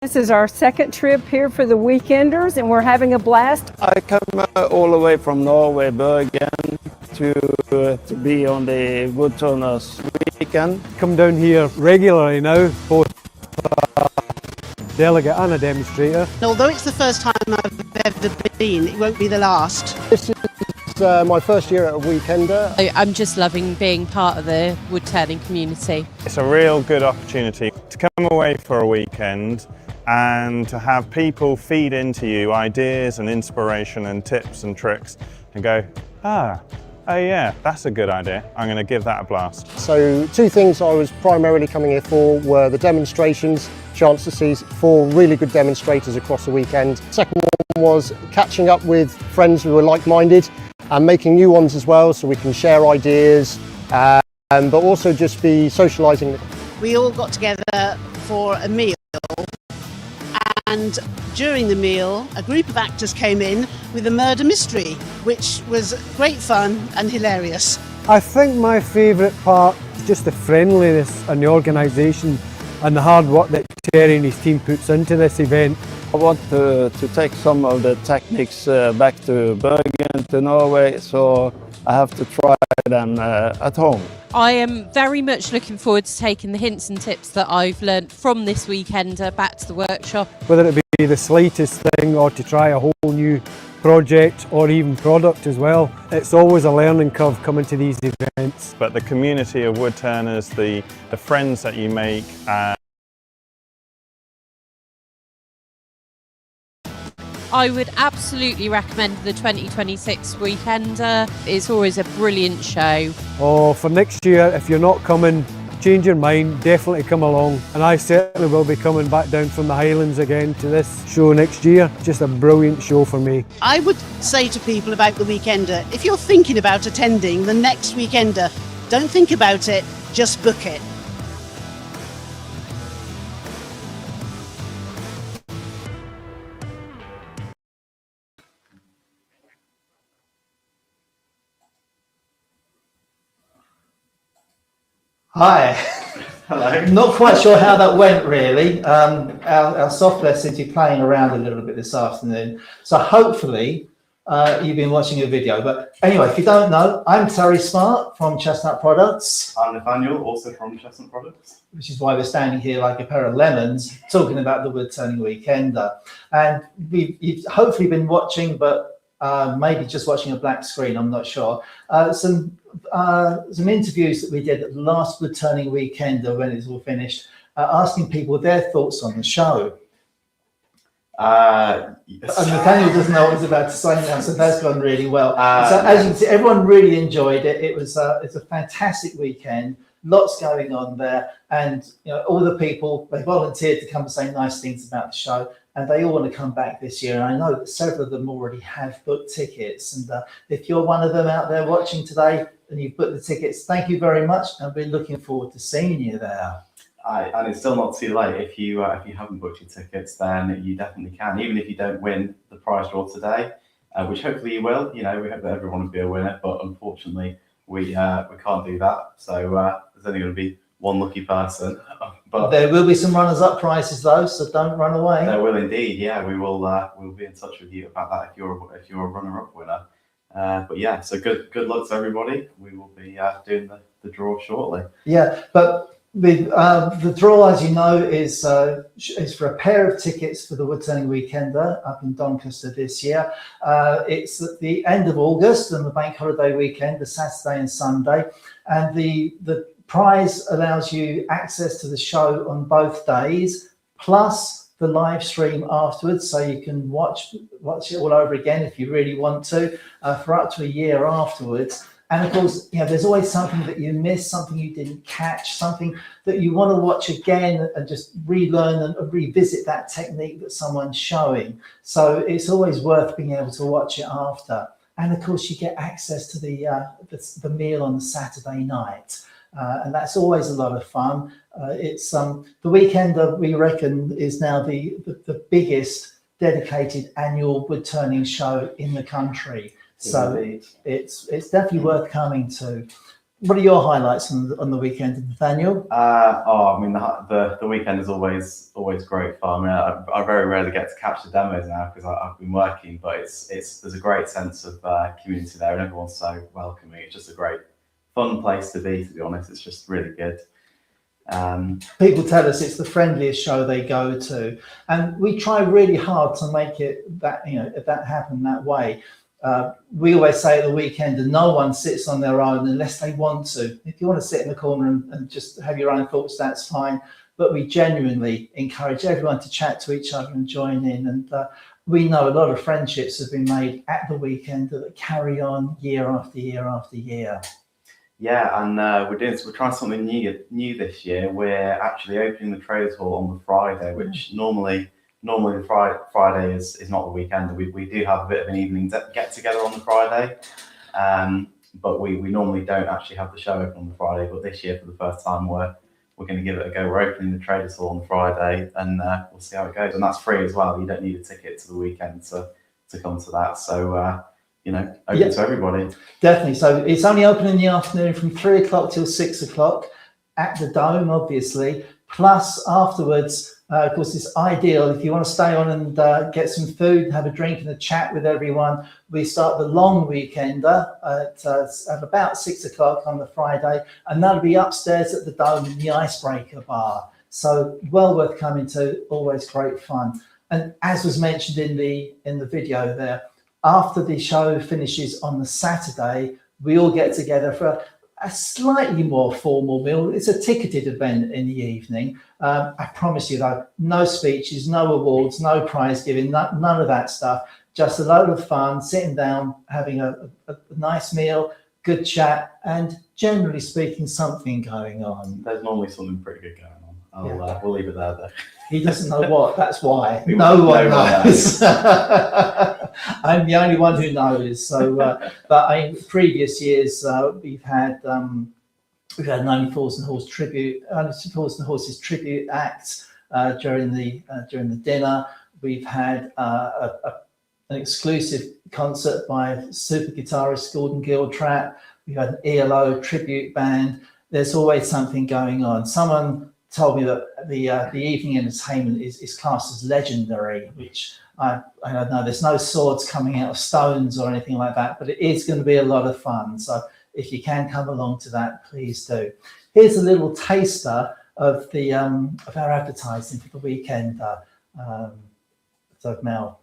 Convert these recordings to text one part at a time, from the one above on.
This is our second trip here for the Weekenders, and we're having a blast. I come all the way from Norway, Bergen, to be on the Woodturners Weekend. Come down here regularly now, both a delegate and a demonstrator. Although it's the first time I've ever been, it won't be the last. This is my first year at a Weekender. I'm just loving being part of the woodturning community. It's a real good opportunity to come away for a weekend and to have people feed into you ideas and inspiration and tips and tricks and go, oh yeah, that's a good idea. I'm going to give that a blast. So two things I was primarily coming here for were the demonstrations, chance to see 4 really good demonstrators across the weekend. Second one was catching up with friends who are like-minded and making new ones as well, so we can share ideas, but also just be socialising. We all got together for a meal, and during the meal a group of actors came in with a murder mystery, which was great fun and hilarious. I think my favourite part is just the friendliness and the organisation and the hard work that Terry and his team puts into this event. I want to take some of the techniques back to Bergen, to Norway, so I have to try them at home. I am very much looking forward to taking the hints and tips that I've learnt from this Weekender back to the workshop. Whether it be the slightest thing or to try a whole new project or even product as well, it's always a learning curve coming to these events. But the community of woodturners, the friends that you make, I would absolutely recommend the 2026 Weekender. It's always a brilliant show. Oh, for next year, if you're not coming, change your mind, definitely come along. And I certainly will be coming back down from the Highlands again to this show next year. Just a brilliant show for me. I would say to people about the Weekender, if you're thinking about attending the next Weekender, don't think about it, just book it. Hi. Hello. Not quite sure how that went really. Our software seems to be playing around a little bit this afternoon. So hopefully you've been watching a video. But anyway, if you don't know, I'm Terry Smart from Chestnut Products. I'm Nathaniel, also from Chestnut Products. Which is why we're standing here like a pair of lemons talking about the Woodturning Weekender. And you've hopefully been watching, but maybe just watching a black screen, I'm not sure. Some interviews that we did at the last Woodturning Weekender when it's all finished, asking people their thoughts on the show. Yes. And Nathaniel doesn't know what he's about to say now, so that's gone really well. So as you can see, everyone really enjoyed it. It's a fantastic weekend, lots going on there, and all the people, they volunteered to come and say nice things about the show, and they all want to come back this year. And I know that several of them already have booked tickets, and if you're one of them out there watching today and you've booked the tickets, thank you very much, and we're looking forward to seeing you there. And it's still not too late. If you haven't booked your tickets, then you definitely can. Even if you don't win the prize draw today, which hopefully you will. We hope that everyone will be a winner, but unfortunately we can't do that. So there's only going to be one lucky person. But there will be some runners-up prizes though, so don't run away. There will indeed. Yeah, we will. We'll be in touch with you about that if you're a runner-up winner. But yeah, so good luck to everybody. We will be doing the draw shortly. Yeah, but. The draw, as you know, is for a pair of tickets for the Woodturning Weekender up in Doncaster this year. It's at the end of August and the bank holiday weekend, the Saturday and Sunday, and the prize allows you access to the show on both days, plus the live stream afterwards, so you can watch it all over again if you really want to, for up to a year afterwards. And of course, there's always something that you missed, something you didn't catch, something that you want to watch again and just relearn and revisit that technique that someone's showing. So it's always worth being able to watch it after. And of course, you get access to the meal on the Saturday night. And that's always a lot of fun. It's the Weekender, we reckon, is now the biggest dedicated annual woodturning show in the country. So it's definitely worth coming to. What are your highlights on the weekend, Nathaniel? I mean, the weekend is always great fun. I mean, I very rarely get to catch the demos now because I've been working, but there's a great sense of community there, and everyone's so welcoming. It's just a great, fun place to be honest. It's just really good. People tell us it's the friendliest show they go to, and we try really hard to make it that happen that way. We always say at the weekend that no one sits on their own unless they want to. If you want to sit in the corner and just have your own thoughts, that's fine. But we genuinely encourage everyone to chat to each other and join in. And we know a lot of friendships have been made at the weekend that carry on year after year after year. Yeah, and we're trying something new this year. We're actually opening the Traders Hall on the Friday, which normally the Friday is not the weekend. We do have a bit of an evening get together on the Friday, but we normally don't actually have the show open on the Friday. But this year, for the first time, we're going to give it a go. We're opening the Traders Hall on the Friday, and we'll see how it goes. And that's free as well. You don't need a ticket to the weekend to come to that. So open to everybody. Definitely. So it's only open in the afternoon from 3 o'clock till 6 o'clock at the Dome, obviously. Plus afterwards. Of course, it's ideal if you want to stay on and get some food, have a drink and a chat with everyone. We start the long weekender at about 6 o'clock on the Friday, and that'll be upstairs at the Dome in the Icebreaker Bar. So well worth coming to, always great fun. And as was mentioned in the video there, after the show finishes on the Saturday, we all get together for a slightly more formal meal. It's a ticketed event in the evening. I promise you though, no speeches, no awards, no prize giving, none of that stuff. Just a load of fun, sitting down, having a nice meal, good chat, and generally speaking, something going on. There's normally something pretty good going on. We'll leave it there though. He doesn't know what, that's why. No one knows. I'm the only one who knows. So, but in previous years, we've had 90 Falls and Horse tribute, Falls and Horses tribute acts during the dinner. We've had an exclusive concert by super guitarist Gordon Giltrap. We've had an ELO tribute band. There's always something going on. Someone told me that the evening entertainment is classed as legendary, which I don't know. There's no swords coming out of stones or anything like that, but it is going to be a lot of fun. So if you can come along to that, please do. Here's a little taster of the of our advertising for the weekend. So Mel.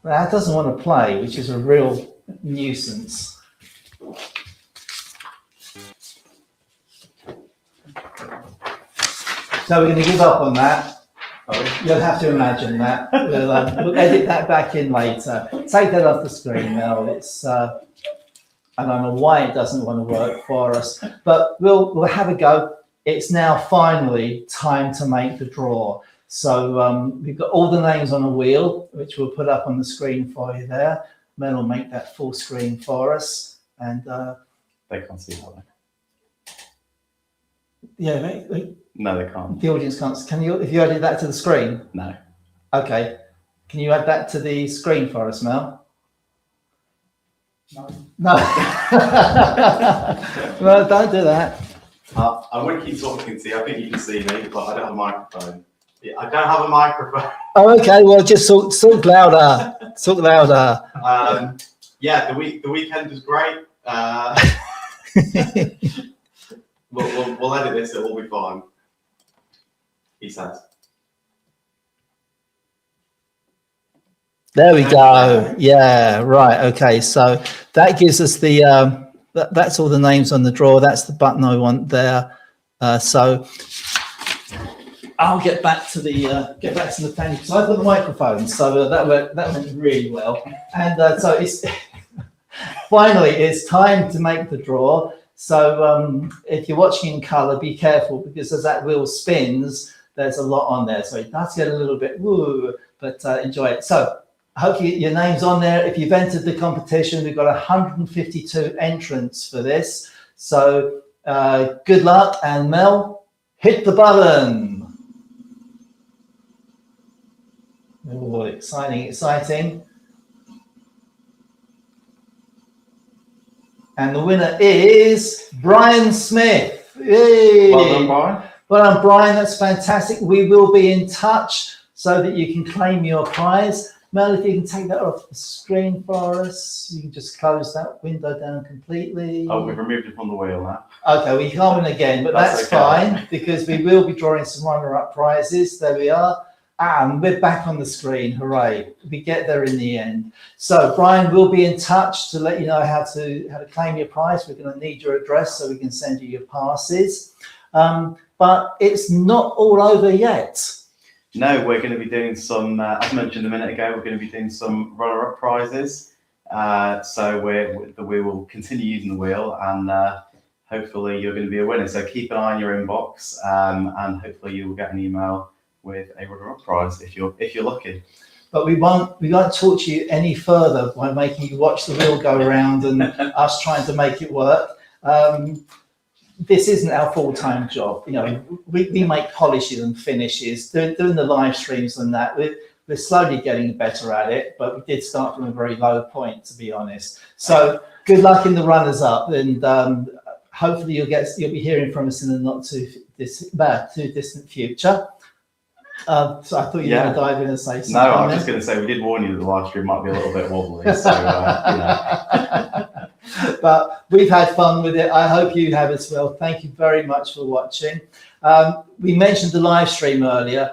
That doesn't want to play, which is a real nuisance. So we're going to give up on that. You'll have to imagine that. We'll edit that back in later. Take that off the screen, Mel. It's I don't know why it doesn't want to work for us, but we'll have a go. It's now finally time to make the draw. So we've got all the names on a wheel, which we'll put up on the screen for you there. Mel will make that full screen for us, and they can't see that. Yeah, no, they can't. The audience can't. Can you? If you added that to the screen? No. Okay. Can you add that to the screen for us, Mel? No. No. No, don't do that. I would keep talking to you. I think you can see me, but I don't have a microphone. Yeah, I don't have a microphone. Oh, okay. Well, just talk louder. Talk louder. Yeah, the weekend was great. We'll edit this. It will be fine. He says. There we go. Yeah. Right. Okay. So that gives us the. That's all the names on the draw. That's the button I want there. So I'll get back to the thing because I've got the microphone. So that went really well. And so it's finally it's time to make the draw. So if you're watching in colour, be careful because as that wheel spins, there's a lot on there. So it does get a little bit woo, but enjoy it. So I hope your name's on there. If you've entered the competition, we've got 152 entrants for this. So good luck, and Mel, hit the button. Oh, exciting. And the winner is Brian Smith. Yay. Well done, Brian. Well done, Brian. That's fantastic. We will be in touch so that you can claim your prize. Mel, if you can take that off the screen for us, you can just close that window down completely. Oh, we've removed it from the wheel now. Okay, we can't win again, but that's okay. Fine because we will be drawing some runner-up prizes. There we are. And we're back on the screen. Hooray. We get there in the end. So Brian will be in touch to let you know how to claim your prize. We're going to need your address so we can send you your passes. But it's not all over yet. No, we're going to be doing some, as mentioned a minute ago, we're going to be doing some runner-up prizes. So we will continue using the wheel and hopefully you're going to be a winner. So keep an eye on your inbox and hopefully you will get an email with a runner-up prize if you're lucky. But we won't torture you any further by making you watch the wheel go around and us trying to make it work. This isn't our full-time job. You know, we make polishes and finishes, doing the live streams and that. We're slowly getting better at it, but we did start from a very low point, to be honest. So good luck in the runners-up, and hopefully you'll be hearing from us in the not too distant future. So I thought you were going to dive in and say something. No, I was just going to say we did warn you that the live stream might be a little bit wobbly. So, you know. But we've had fun with it. I hope you have as well. Thank you very much for watching. We mentioned the live stream earlier.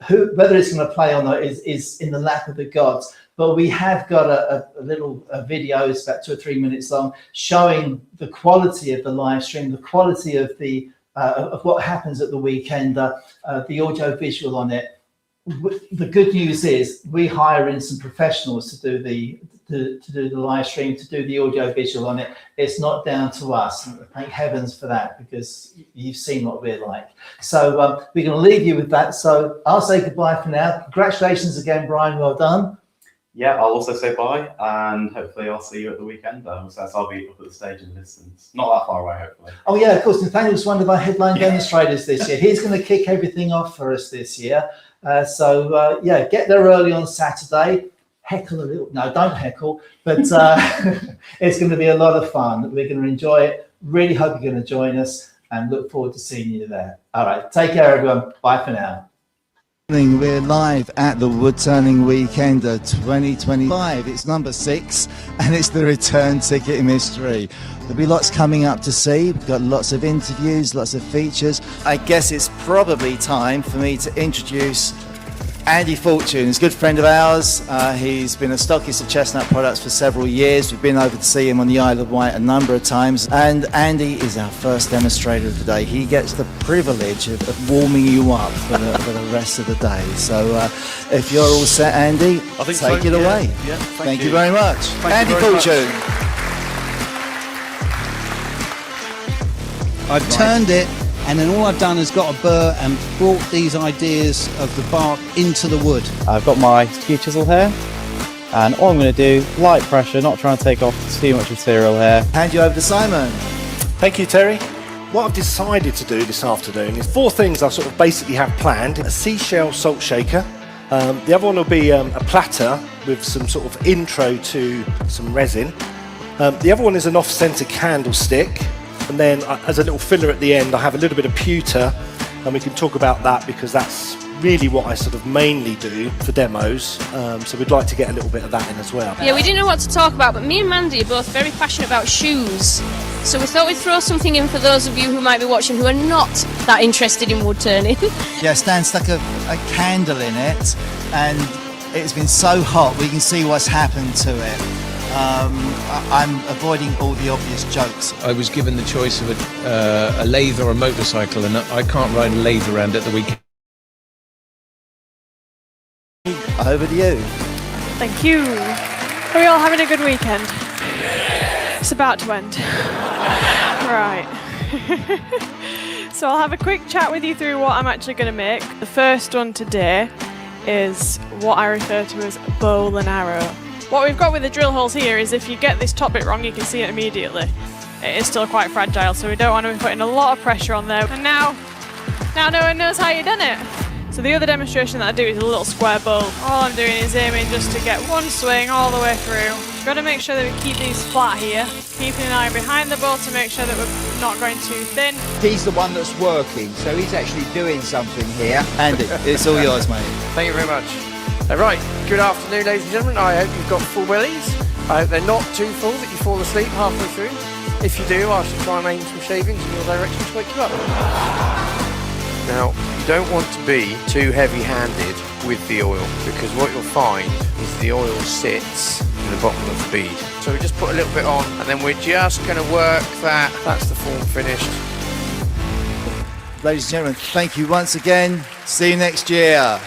Whether it's going to play or not is in the lap of the gods. But we have got a little video, it's about 2 or 3 minutes long, showing the quality of the live stream, the quality of of what happens at the weekend, the audio visual on it. The good news is we hire in some professionals to do the live stream, to do the audio visual on it. It's not down to us. Thank heavens for that, because you've seen what we're like. So we're going to leave you with that. So I'll say goodbye for now. Congratulations again, Brian. Well done. yeah, I'll also say bye, and hopefully I'll see you at the weekend. So I'll be up at the stage in the distance. Not that far away, hopefully. Oh yeah, of course. Nathaniel's one of our headline demonstrators this year. He's going to kick everything off for us this year. So yeah, get there early on Saturday. Heckle a little. No, don't heckle. But it's going to be a lot of fun. We're going to enjoy it. Really hope you're going to join us, and look forward to seeing you there. All right, take care, everyone. Bye for now. We're live at the Woodturning Weekender 2025. It's number 6 and it's the return ticket mystery. There'll be lots coming up to see. We've got lots of interviews, lots of features. I guess it's probably time for me to introduce Andy Fortune. He's a good friend of ours. He's been a stockist of Chestnut products for several years. We've been over to see him on the Isle of Wight a number of times. And Andy is our first demonstrator of the day. He gets the privilege of warming you up for the rest of the day. So if you're all set, Andy, take it away. Yeah, thank you very much. Andy Fortune. I've turned it, and then all I've done is got a burr and brought these ideas of the bark into the wood. I've got my skew chisel here, and all I'm going to do, light pressure, not trying to take off too much material here. Hand you over to Simon. Thank you, Terry. What I've decided to do this afternoon is 4 things I sort of basically have planned. A seashell salt shaker. The other one will be a platter with some sort of intro to some resin. The other one is an off-centre candlestick. And then as a little filler at the end, I have a little bit of pewter, and we can talk about that because that's really what I sort of mainly do for demos. So we'd like to get a little bit of that in as well. Yeah, we didn't know what to talk about, but me and Mandy are both very passionate about shoes. So we thought we'd throw something in for those of you who might be watching who are not that interested in wood turning. Yeah, Stan stuck a candle in it, and it's been so hot we can see what's happened to it. I'm avoiding all the obvious jokes. I was given the choice of a lathe or a motorcycle, and I can't ride a lathe around at the weekend. Over to you. Thank you. Are we all having a good weekend? It's about to end. Right. So I'll have a quick chat with you through what I'm actually going to make. The first one today is what I refer to as bow and arrow. What we've got with the drill holes here is if you get this top bit wrong, you can see it immediately. It is still quite fragile, so we don't want to be putting a lot of pressure on there. And now no one knows how you've done it. So the other demonstration that I do is a little square bowl. All I'm doing is aiming just to get one swing all the way through. We've got to make sure that we keep these flat here, keeping an eye behind the bowl to make sure that we're not going too thin. He's the one that's working, so he's actually doing something here. Andy, it's all yours, mate. Thank you very much. Right, good afternoon, ladies and gentlemen. I hope you've got full bellies. I hope they're not too full that you fall asleep halfway through. If you do, I shall try and aim some shavings in your direction to wake you up. Now, you don't want to be too heavy-handed with the oil, because what you'll find is the oil sits in the bottom of the bead. So we just put a little bit on, and then we're just going to work that. That's the form finished. Ladies and gentlemen, thank you once again. See you next year.